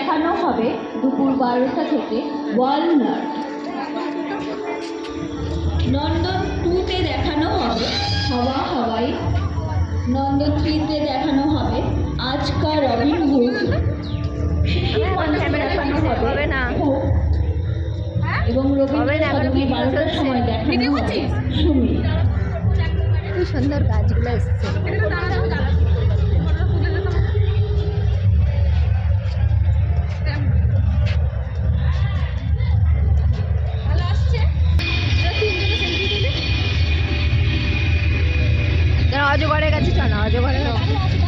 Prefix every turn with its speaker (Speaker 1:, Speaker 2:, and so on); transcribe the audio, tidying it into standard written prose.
Speaker 1: দেখানো হবে দুপুর 12টা থেকে ওয়ালনাট। নন্দন 2-তে দেখানো হবে হাওয়া হাওয়াই। নন্দন 3-তে দেখানো হবে আজকা রবিন হুড। শিশু মঞ্চে দেখানো হবে হোপ। এবং রবীন্দ্র সদনে 12টার সময় দেখানো হবে সুমি।
Speaker 2: কি সুন্দর গাছগুলো এসছে। অজগরের কাছে চলো, অজগরের কাছে।